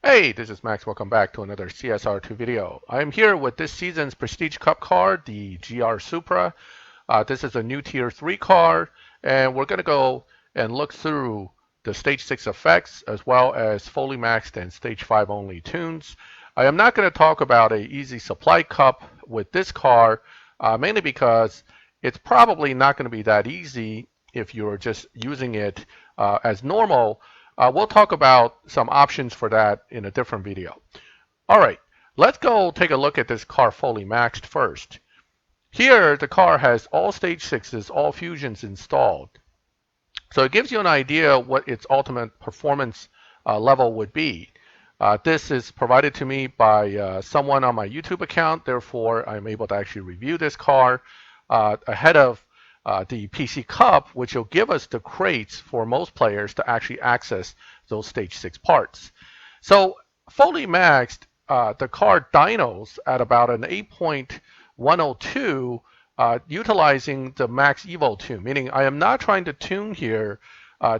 Hey, this is Max. Welcome back to another CSR2 video. I am here with this season's Prestige Cup car, the GR Supra. This is a new Tier 3 car, and we're going to go and look through the Stage 6 effects as well as fully maxed and Stage 5 only tunes. I am not going to talk about a easy supply cup with this car, mainly because it's probably not going to be that easy if you're just using it as normal. We'll talk about some options for that in a different video. All right, let's go take a look at this car fully maxed first. Here, the car has all stage 6s, all fusions installed. So it gives you an idea what its ultimate performance level would be. This is provided to me by someone on my YouTube account. Therefore, I'm able to actually review this car ahead of the PC Cup, which will give us the crates for most players to actually access those stage 6 parts. So fully maxed, the car dynos at about an 8.102, utilizing the max evo tune, meaning I am not trying to tune here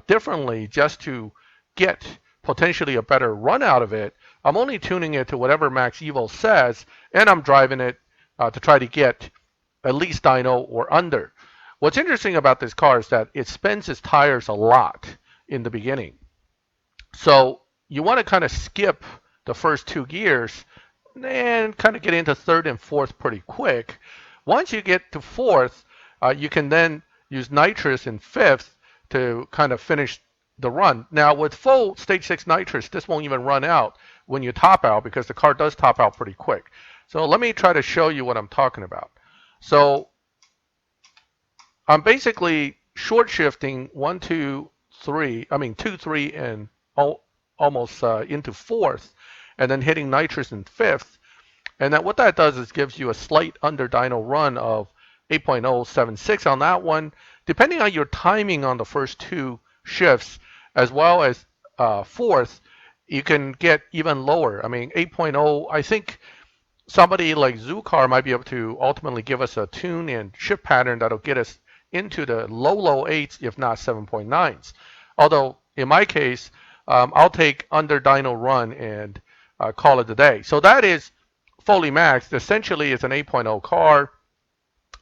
differently just to get potentially a better run out of it. I'm only tuning it to whatever max evo says, and I'm driving it to try to get at least dyno or under. What's interesting about this car is that it spins its tires a lot in the beginning. So you want to kind of skip the first two gears and kind of get into third and fourth pretty quick. Once you get to fourth, you can then use nitrous in fifth to kind of finish the run. Now with full stage 6 nitrous, this won't even run out when you top out because the car does top out pretty quick. So let me try to show you what I'm talking about. So I'm basically short shifting 1, 2, 3, 2, 3, and almost into fourth, and then hitting nitrous in fifth. And what that does is gives you a slight under dyno run of 8.076 on that one. Depending on your timing on the first two shifts, as well as fourth, you can get even lower. 8.0, I think somebody like Zukar might be able to ultimately give us a tune and shift pattern that'll get us into the low 8s, if not 7.9s. Although in my case, I'll take under dyno run and call it a day. So that is fully maxed. Essentially, it's an 8.0 car.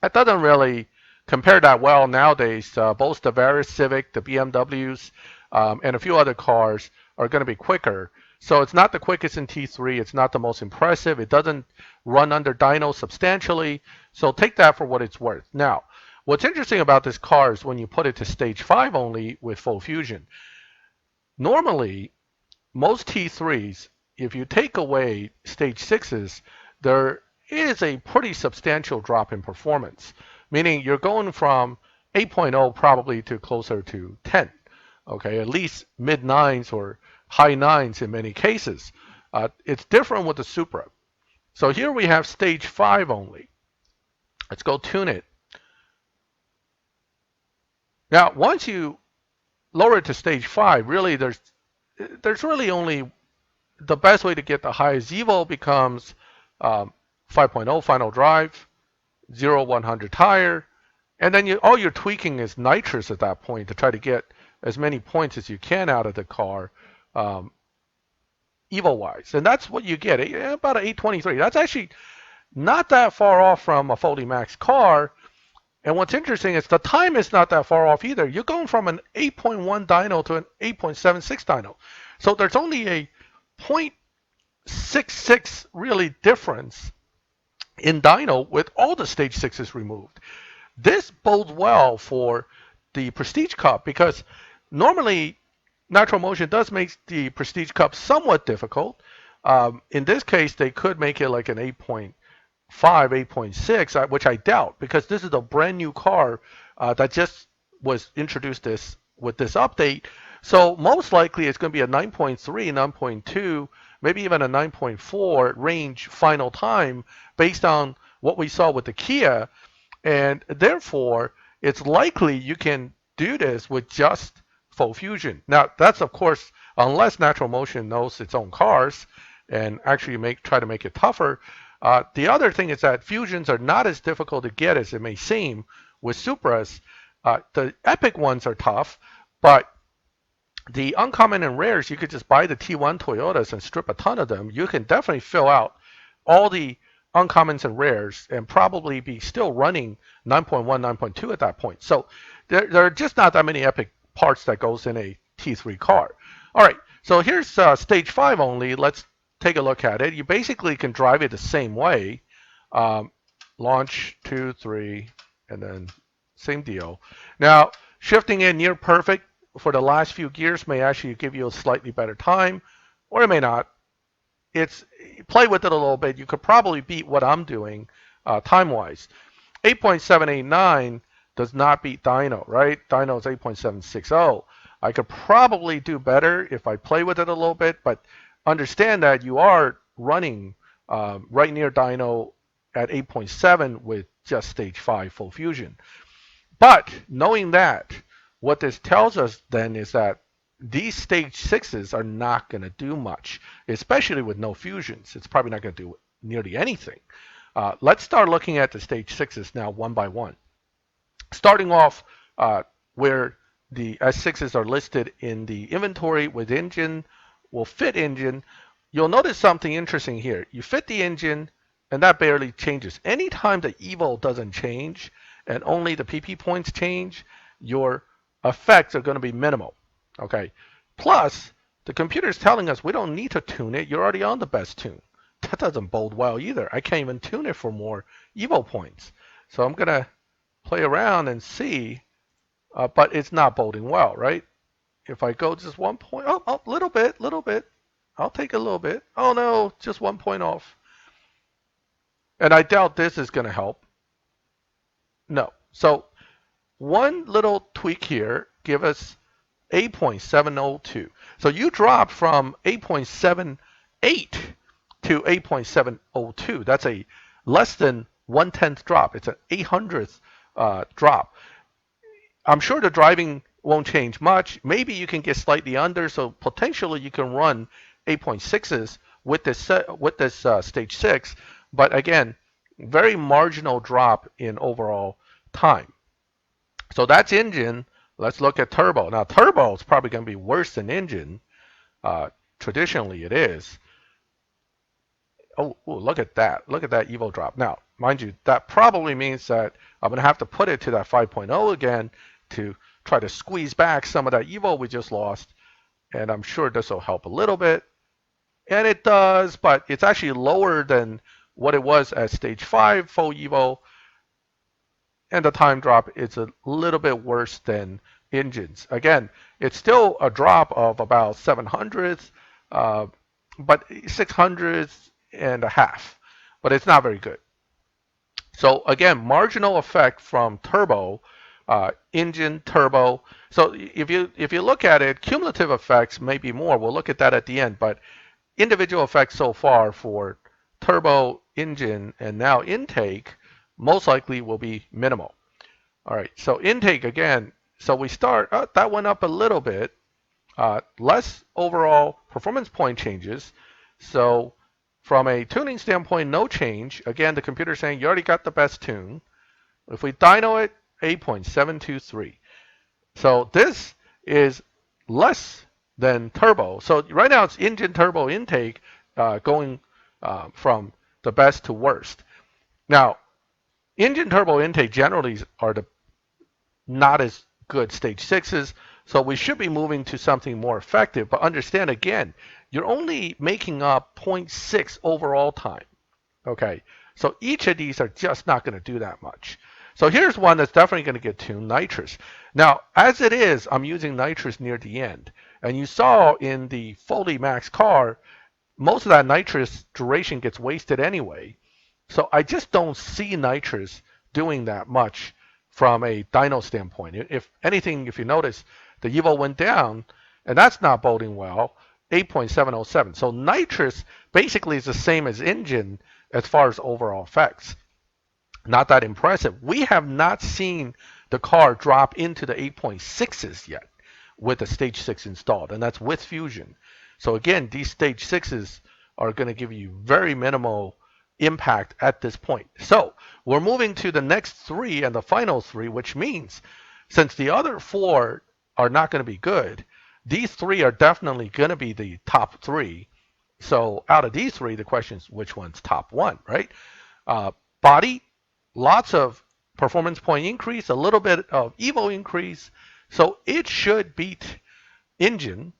That doesn't really compare that well nowadays. Both the Various Civic, the BMWs, and a few other cars are going to be quicker. So it's not the quickest in T3. It's not the most impressive. It doesn't run under dyno substantially. So take that for what it's worth. Now, what's interesting about this car is when you put it to stage 5 only with full fusion. Normally, most T3s, if you take away stage 6s, there is a pretty substantial drop in performance, meaning you're going from 8.0 probably to closer to 10, okay, at least mid 9s or high 9s in many cases. It's different with the Supra. So here we have stage 5 only. Let's go tune it. Now, once you lower it to stage 5, really there's really only the best way to get the highest evo becomes 5.0 final drive, 0-100 tire, and then all you're tweaking is nitrous at that point to try to get as many points as you can out of the car evo-wise. And that's what you get, about an 823. That's actually not that far off from a fully maxed car. And what's interesting is the time is not that far off either. You're going from an 8.1 dyno to an 8.76 dyno. So there's only a 0.66 really difference in dyno with all the stage 6s removed. This bodes well for the Prestige Cup because normally Natural Motion does make the Prestige Cup somewhat difficult. In this case, they could make it like an 8.5, 8.6, which I doubt because this is a brand new car that just was introduced with this update. So most likely it's going to be a 9.3, 9.2, maybe even a 9.4 range final time based on what we saw with the Kia. And therefore, it's likely you can do this with just full fusion. Now, that's of course, unless Natural Motion knows its own cars and actually try to make it tougher. The other thing is that fusions are not as difficult to get as it may seem with Supras. The Epic ones are tough, but The uncommon and rares, you could just buy the T1 Toyotas and strip a ton of them. You can definitely fill out all the uncommons and rares and probably be still running 9.1, 9.2 at that point. So there are just not that many epic parts that goes in a T3 car. All right, so here's stage 5 only. Let's take a look at it. You basically can drive it the same way. Um, Launch 2, 3, and then same deal. Now, shifting in near perfect for the last few gears may actually give you a slightly better time, or it may not. It's play with it a little bit. You could probably beat what I'm doing time-wise. 8.789 does not beat dyno, right? Dyno is 8.760. I could probably do better if I play with it a little bit, but understand that you are running right near dyno at 8.7 with just stage 5 full fusion. But knowing that, what this tells us then is that these stage 6s are not going to do much, especially with no fusions. It's probably not going to do nearly anything. Let's start looking at the stage 6s now one by one. Starting off where the S6s are listed in the inventory with engine, will fit engine. You'll notice something interesting here. You fit the engine, and that barely changes. Anytime the evo doesn't change and only the PP points change, your effects are going to be minimal. Okay. Plus, the computer is telling us we don't need to tune it. You're already on the best tune. That doesn't bode well either. I can't even tune it for more evo points. So I'm going to play around and see, but it's not boding well, right? If I go just 1 point, little bit. I'll take a little bit. Oh no, just 1 point off. And I doubt this is going to help. No. So one little tweak here give us 8.702. So you dropped from 8.78 to 8.702. That's a less than 1/10 drop. It's an 800th drop. I'm sure the driving won't change much. Maybe you can get slightly under, so potentially you can run 8.6s with this stage 6. But again, very marginal drop in overall time. So that's engine. Let's look at turbo. Now, turbo is probably going to be worse than engine. Traditionally, it is. Oh, look at that. Look at that evo drop. Now, mind you, that probably means that I'm going to have to put it to that 5.0 again to try to squeeze back some of that evo we just lost. And I'm sure this will help a little bit. And it does, but it's actually lower than what it was at stage 5 full evo. And the time drop is a little bit worse than engines. Again, it's still a drop of about 700th, but 600th and a half, but it's not very good. So again, marginal effect from turbo, engine, turbo. So if you look at it, cumulative effects may be more. We'll look at that at the end, but individual effects so far for turbo, engine, and now intake most likely will be minimal. All right, so intake again. So we start, that went up a little bit. Less overall performance point changes. So from a tuning standpoint, no change. Again, the computer saying you already got the best tune. If we dyno it, 8.723. So this is less than turbo. So right now it's engine turbo intake going from the best to worst. Now, engine turbo intake generally are the not as good stage 6s, so we should be moving to something more effective. But understand again, you're only making up 0.6 overall time. Okay, so each of these are just not going to do that much. So here's one that's definitely going to get tuned, Nitrous. Now, as it is, I'm using Nitrous near the end. And you saw in the Foley Max car, most of that Nitrous duration gets wasted anyway. So I just don't see Nitrous doing that much from a dyno standpoint. If anything, if you notice, the evo went down, and that's not boding well, 8.707. So Nitrous basically is the same as engine as far as overall effects. Not that impressive. We have not seen the car drop into the 8.6s yet with the stage 6 installed, and that's with fusion. So again, these stage 6s are going to give you very minimal impact at this point. So we're moving to the next 3 and the final 3, which means since the other 4 are not going to be good, these three are definitely going to be the top three. So out of these three, the question is which one's top one, right? Body, lots of performance point increase, a little bit of Evo increase. So it should beat engine,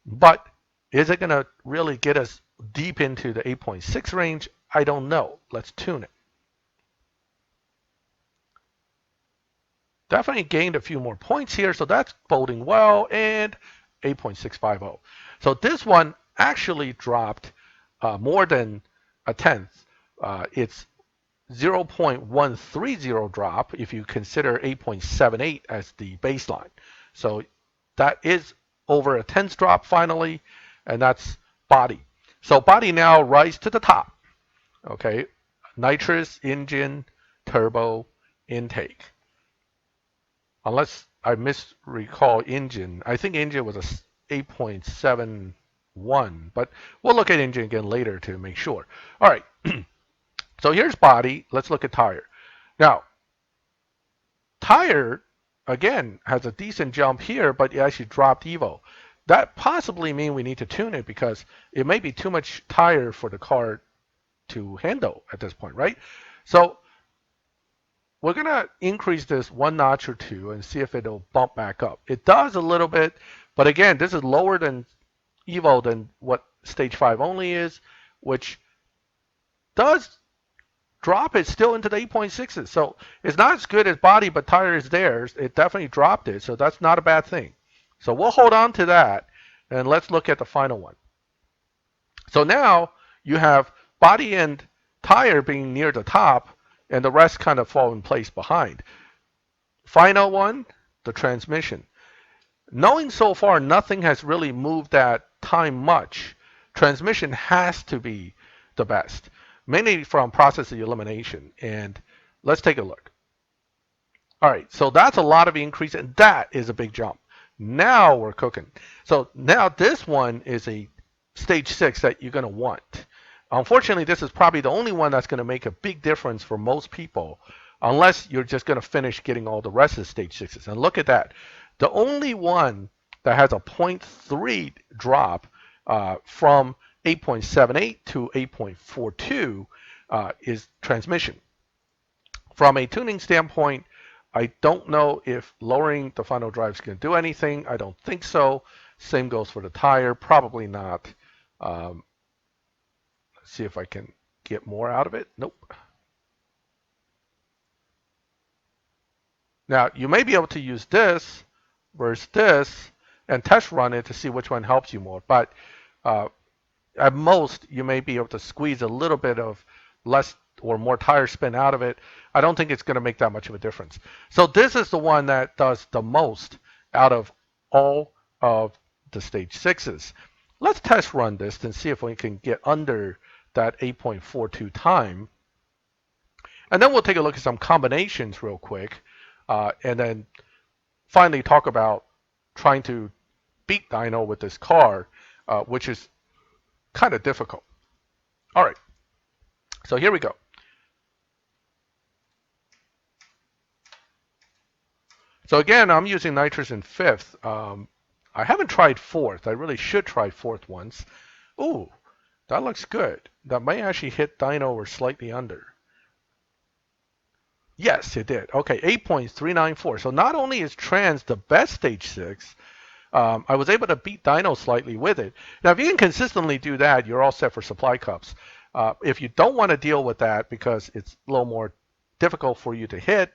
but is it going to really get us deep into the 8.6 range? I don't know. Let's tune it. Definitely gained a few more points here, so that's boding well, and 8.650. So this one actually dropped more than a tenth. It's 0.130 drop if you consider 8.78 as the baseline. So that is over a tenth drop finally, and that's body. So body now rise to the top. Okay, nitrous, engine, turbo, intake. Unless I misrecall engine. I think engine was a 8.71, but we'll look at engine again later to make sure. All right, so here's body. Let's look at tire. Now, tire, again, has a decent jump here, but it actually dropped Evo. That possibly means we need to tune it because it may be too much tire for the car to handle at this point, right? So we're going to increase this one notch or two and see if it'll bump back up. It does a little bit, but again, this is lower than Evo than what stage 5 only is, which does drop it still into the 8.6s. So it's not as good as body, but tire is there. It definitely dropped it, so that's not a bad thing. So we'll hold on to that, and let's look at the final one. So now you have body and tire being near the top, and the rest kind of fall in place behind. Final one, the transmission. Knowing so far nothing has really moved that time much, transmission has to be the best, mainly from process elimination. And let's take a look. All right, so that's a lot of increase, and that is a big jump. Now we're cooking. So now this one is a stage 6 that you're going to want. Unfortunately, this is probably the only one that's going to make a big difference for most people, unless you're just going to finish getting all the rest of the stage 6s. And look at that. The only one that has a 0.3 drop from 8.78 to 8.42 is transmission. From a tuning standpoint, I don't know if lowering the final drive is going to do anything. I don't think so. Same goes for the tire. Probably not. See if I can get more out of it. Nope. Now, you may be able to use this versus this and test run it to see which one helps you more. But at most, you may be able to squeeze a little bit of less or more tire spin out of it. I don't think it's going to make that much of a difference. So this is the one that does the most out of all of the stage 6s. Let's test run this and see if we can get under that 8.42 time. And then we'll take a look at some combinations real quick. And then finally talk about trying to beat dyno with this car, which is kind of difficult. All right, so here we go. So again, I'm using nitrous in 5th. I haven't tried 4th. I really should try 4th once. Ooh, that looks good. That may actually hit dyno or slightly under. Yes, it did. Okay, 8.394. So not only is trans the best stage 6, I was able to beat dyno slightly with it. Now, if you can consistently do that, you're all set for supply cups. If you don't want to deal with that because it's a little more difficult for you to hit,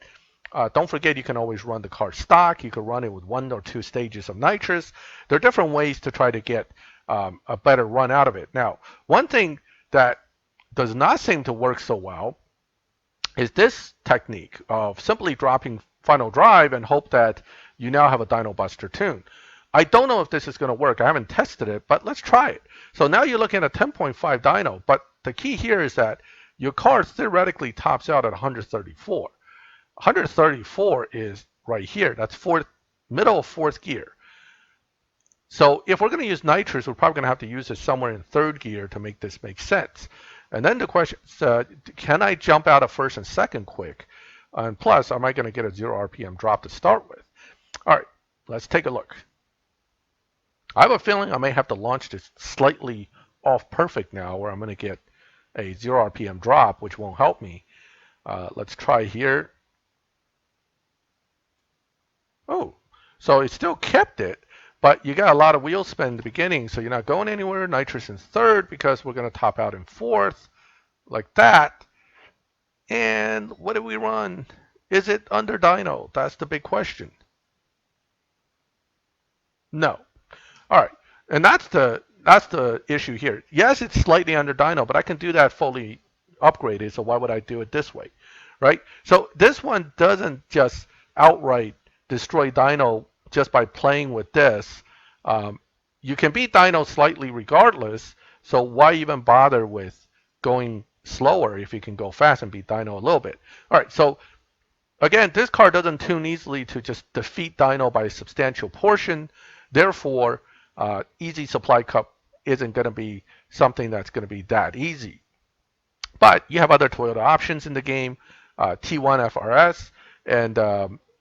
don't forget you can always run the car stock. You can run it with 1 or 2 stages of nitrous. There are different ways to try to get a better run out of it. Now, one thing that does not seem to work so well is this technique of simply dropping final drive and hope that you now have a dyno buster tune. I don't know if this is going to work. I haven't tested it, but let's try it. So now you're looking at 10.5 dyno, but the key here is that your car theoretically tops out at 134. 134 is right here. That's middle of 4th gear. So if we're going to use nitrous, we're probably going to have to use it somewhere in 3rd gear to make this make sense. And then the question is, can I jump out of 1st and 2nd quick? And plus, am I going to get a 0 RPM drop to start with? All right, let's take a look. I have a feeling I may have to launch this slightly off perfect now, where I'm going to get a 0 RPM drop, which won't help me. Let's try here. Oh, so it still kept it, but you got a lot of wheel spin in the beginning, so you're not going anywhere. Nitrous in third because we're going to top out in fourth, like that. And what did we run? Is it under dyno? That's the big question. No. All right, and that's the issue here. Yes, it's slightly under dyno, but I can do that fully upgraded. So why would I do it this way, right? So this one doesn't just outright destroy dyno just by playing with this. You can beat dyno slightly regardless. So why even bother with going slower if you can go fast and beat dyno a little bit? All right, so again, this car doesn't tune easily to just defeat dyno by a substantial portion. Therefore, easy supply cup isn't going to be something that's going to be that easy. But you have other Toyota options in the game, T1 FRS, and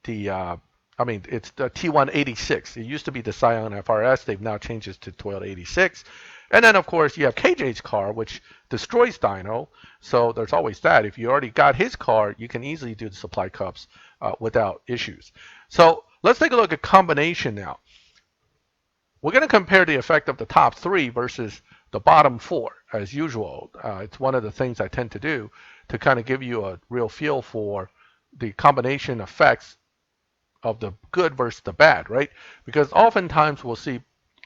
it's the T1 86. It used to be the Scion FRS. They've now changed it to Toyota 86. And then, of course, you have KJ's car, which destroys dyno. So there's always that. If you already got his car, you can easily do the supply cups without issues. So let's take a look at combination now. We're going to compare the effect of the top three versus the bottom four, as usual. It's one of the things I tend to do to kind of give you a real feel for the combination effects of the good versus the bad, right? Because oftentimes we'll see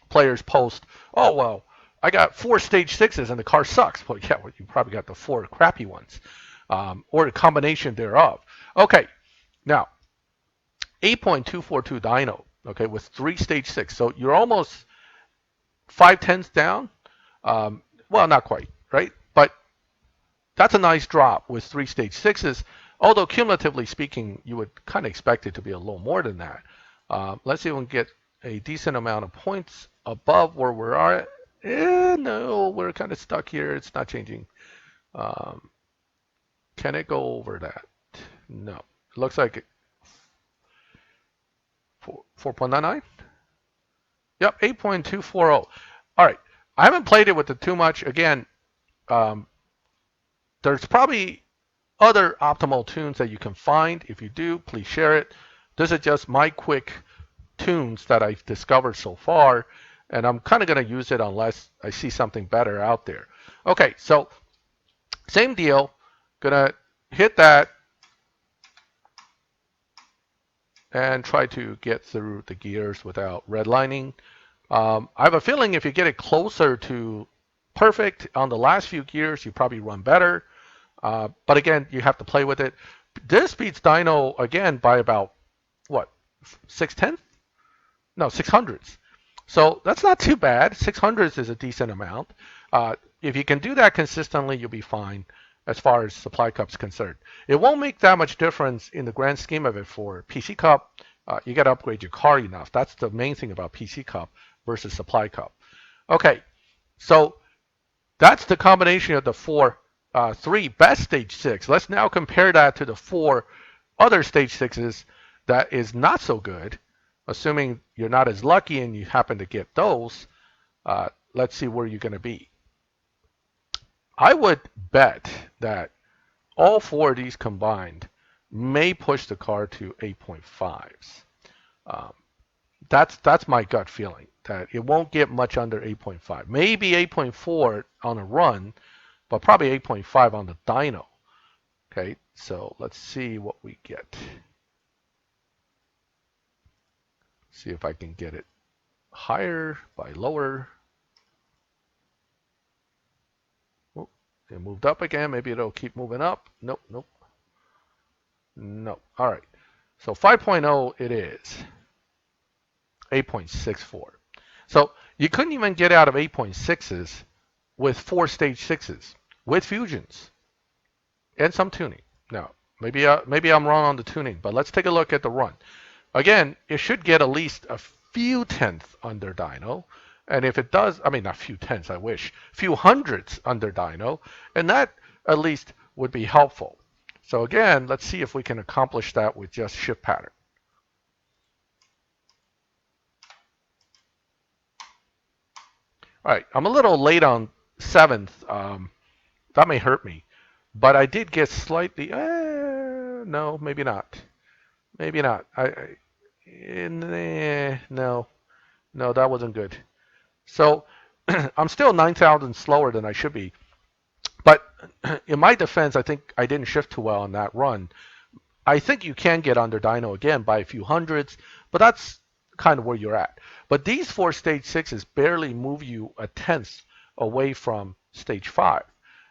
players post, oh, well, I got 4 stage 6s and the car sucks. Well, yeah, well, you probably got the 4 crappy ones, or a combination thereof. Okay, now, 8.242 dyno, okay, with 3 stage 6. So you're almost 5/10ths down. Well, not quite, right? But that's a nice drop with 3 stage 6s. Although cumulatively speaking, you would kind of expect it to be a little more than that. Let's see if we can get a decent amount of points above where we are. No, we're kind of stuck here. It's not changing. Can it go over that? No. It looks like 4.99? Yep, 8.240. All right. I haven't played it with it too much. Again, there's probably other optimal tunes that you can find. If you do, please share it. This is just my quick tunes that I've discovered so far, and I'm kind of going to use it unless I see something better out there. Okay, so same deal. Gonna hit that and try to get through the gears without redlining. I have a feeling if you get it closer to perfect on the last few gears, you probably run better. But again, you have to play with it. This beats dyno again by about, what, 6/10? No, 600ths. So that's not too bad. 600ths is a decent amount. If you can do that consistently, you'll be fine as far as supply cup's concerned. It won't make that much difference in the grand scheme of it for PC cup. You got to upgrade your car enough. That's the main thing about PC cup versus supply cup. Okay, so that's the combination of the 3 best stage 6. Let's now compare that to the 4 other stage 6s that is not so good. Assuming you're not as lucky and you happen to get those, let's see where you're going to be. I would bet that all 4 of these combined may push the car to 8.5s. That's my gut feeling, that it won't get much under 8.5. Maybe 8.4 on a run, but probably 8.5 on the dyno. Okay, so let's see what we get. See if I can get it higher by lower. Oh, it moved up again. Maybe it'll keep moving up. Nope, nope. No. All right. So 5.0 it is. 8.64. So you couldn't even get out of 8.6s with 4 stage 6s with fusions and some tuning. Now, maybe I'm wrong on the tuning, but let's take a look at the run. Again, it should get at least a few tenths under dyno. And if it does, I mean, not few tenths, I wish, few hundreds under dyno, and that at least would be helpful. So again, let's see if we can accomplish that with just shift pattern. All right, I'm a little late on 7th. That may hurt me, but I did get slightly. No, maybe not. Maybe not. No, no, that wasn't good. So I'm still 9,000 slower than I should be. But in my defense, I think I didn't shift too well on that run. I think you can get under dyno again by a few hundreds, but that's kind of where you're at. But these four stage sixes barely move you a tenth away from stage five.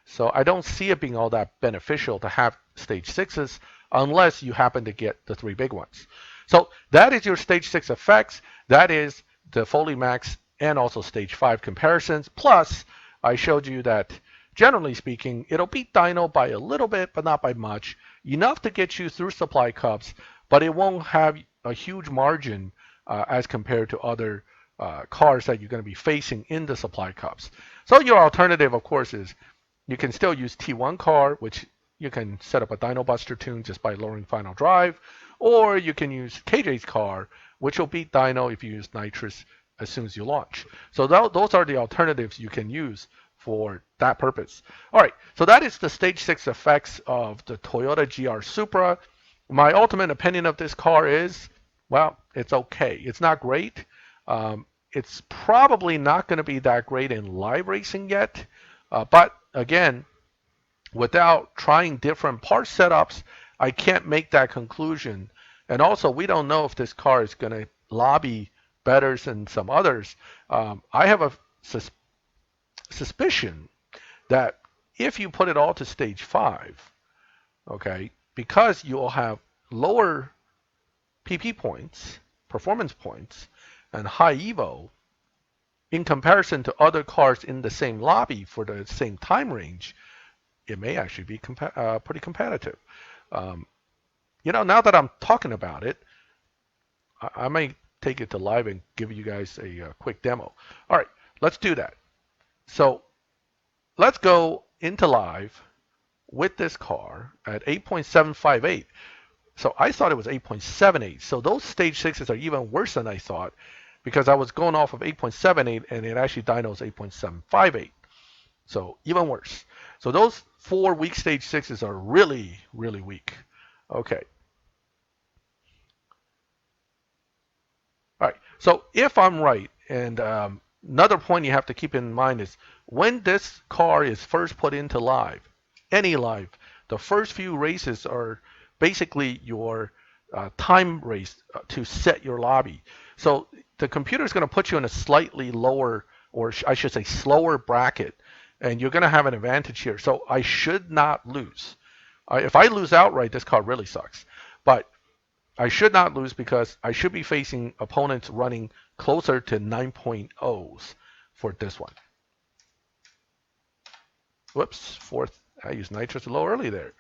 So I don't see it being all that beneficial to have stage sixes unless you happen to get the three big ones. So that is your stage six effects. That is the Foley Max and also stage five comparisons. Plus, I showed you that generally speaking, it'll beat dyno by a little bit, but not by much. Enough to get you through supply cups, but it won't have a huge margin as compared to other cars that you're going to be facing in the supply cups. So your alternative, of course, is you can still use T1 car, which you can set up a dyno buster tune just by lowering final drive, or you can use KJ's car, which will beat dyno if you use nitrous as soon as you launch. So those are the alternatives you can use for that purpose. All right, so that is the stage 6 effects of the Toyota GR Supra. My ultimate opinion of this car is, well, it's okay. It's not great. It's probably not going to be that great in live racing yet. But again, without trying different part setups, I can't make that conclusion. And also, we don't know if this car is going to lobby better than some others. I have a suspicion that if you put it all to stage 5, okay, because you'll have lower PP points, performance points, and high Evo in comparison to other cars in the same lobby for the same time range, it may actually be pretty competitive. Now that I'm talking about it, I may take it to live and give you guys a quick demo. All right, let's do that. So let's go into live with this car at 8.758. So I thought it was 8.78. So those stage sixes are even worse than I thought because I was going off of 8.78 and it actually dynos 8.758. So even worse. So those 4 weak stage sixes are really, really weak. Okay. All right. So if I'm right, and another point you have to keep in mind is when this car is first put into live, any live, the first few races are basically your time race to set your lobby. So the computer is going to put you in a slightly lower, or I should say slower bracket, and you're going to have an advantage here. So I should not lose. If I lose outright, this car really sucks. But I should not lose because I should be facing opponents running closer to 9.0s for this one. Whoops, fourth. I used nitrous a little early there.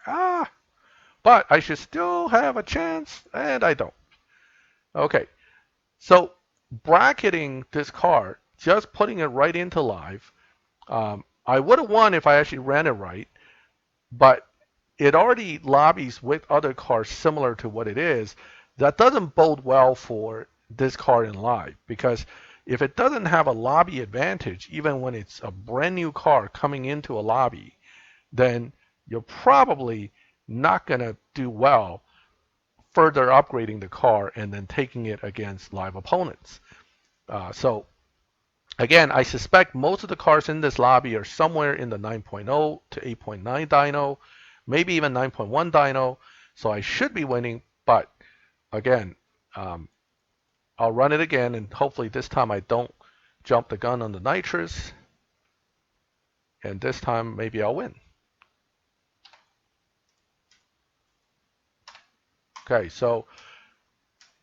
But I should still have a chance, and I don't. Okay, so bracketing this car, just putting it right into live, I would have won if I actually ran it right, but it already lobbies with other cars similar to what it is. That doesn't bode well for this car in live because if it doesn't have a lobby advantage, even when it's a brand new car coming into a lobby, then you're probably not going to do well further upgrading the car and then taking it against live opponents. So again, I suspect most of the cars in this lobby are somewhere in the 9.0 to 8.9 dyno, maybe even 9.1 dyno. So I should be winning, but again, I'll run it again, and hopefully this time I don't jump the gun on the nitrous, and this time maybe I'll win. Okay, so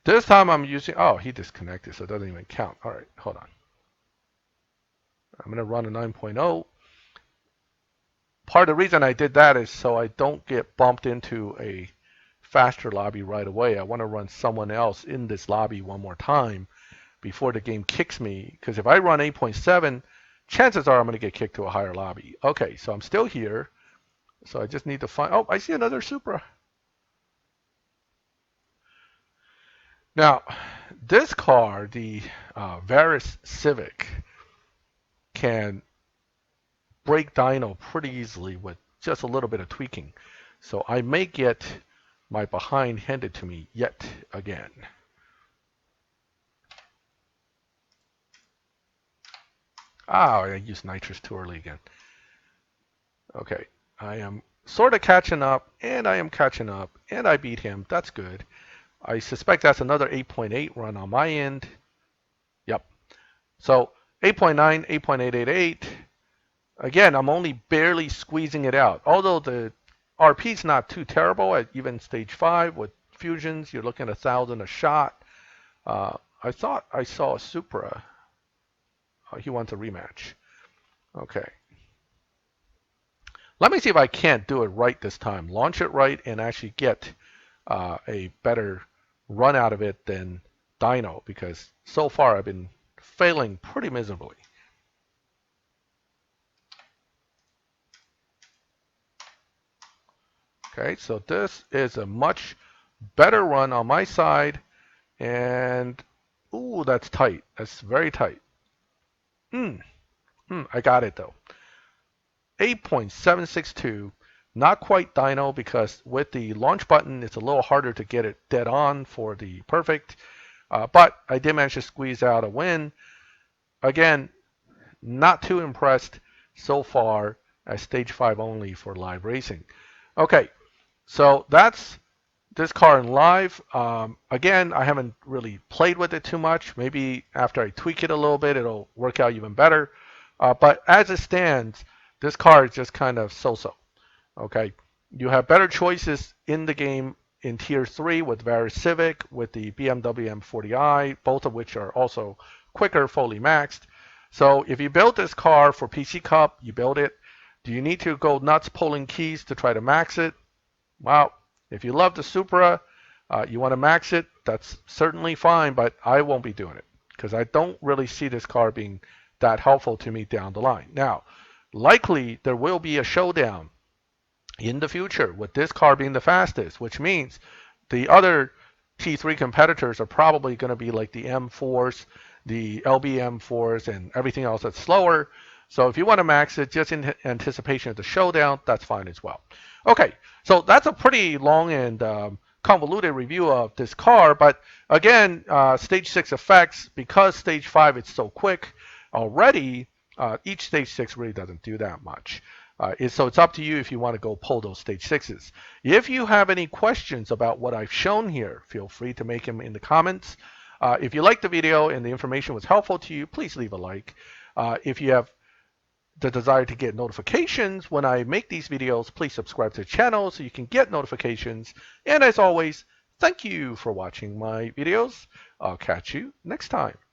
this time I'm using, oh, he disconnected, so it doesn't even count. All right, hold on. I'm going to run a 9.0. Part of the reason I did that is so I don't get bumped into a faster lobby right away. I want to run someone else in this lobby one more time before the game kicks me, because if I run 8.7, chances are I'm going to get kicked to a higher lobby. Okay, so I'm still here. So I just need to find, oh, I see another Supra. Now, this car, the Varus Civic, can break dyno pretty easily with just a little bit of tweaking. So I may get my behind handed to me yet again. Ah, I used Nitrous too early again. Okay, I am sort of catching up, and I am catching up, and I beat him. That's good. I suspect that's another 8.8 run on my end. Yep. So 8.9, 8.888. Again, I'm only barely squeezing it out. Although the RP is not too terrible at even stage 5 with fusions, you're looking at 1,000 a shot. I thought I saw a Supra. He wants a rematch. Okay. Let me see if I can't do it right this time. Launch it right and actually get a better run out of it than dyno, because so far I've been failing pretty miserably. Okay, so this is a much better run on my side, and ooh, that's tight. That's very tight. I got it though. 8.762, not quite dyno because with the launch button, it's a little harder to get it dead on for the perfect. But I did manage to squeeze out a win. Again, not too impressed so far at stage 5 only for live racing. Okay, so that's this car in live. Again, I haven't really played with it too much. Maybe after I tweak it a little bit, it'll work out even better. But as it stands, this car is just kind of so-so. Okay, you have better choices in the game in Tier 3 with Varus Civic, with the BMW M40i, both of which are also quicker, fully maxed. So if you build this car for PC Cup, you build it. Do you need to go nuts pulling keys to try to max it? Well, if you love the Supra, you want to max it, that's certainly fine, but I won't be doing it because I don't really see this car being that helpful to me down the line. Now, likely there will be a showdown in the future with this car being the fastest, which means the other T3 competitors are probably going to be like the M4s, the LBM4s, and everything else that's slower. So if you want to max it just in anticipation of the showdown, that's fine as well. Okay, so that's a pretty long and convoluted review of this car, but again, stage 6 effects, because stage 5 it's so quick already, each stage 6 really doesn't do that much. So it's up to you if you want to go pull those stage 6s. If you have any questions about what I've shown here, feel free to make them in the comments. If you liked the video and the information was helpful to you, please leave a like. If you have the desire to get notifications when I make these videos, please subscribe to the channel so you can get notifications. And as always, thank you for watching my videos. I'll catch you next time.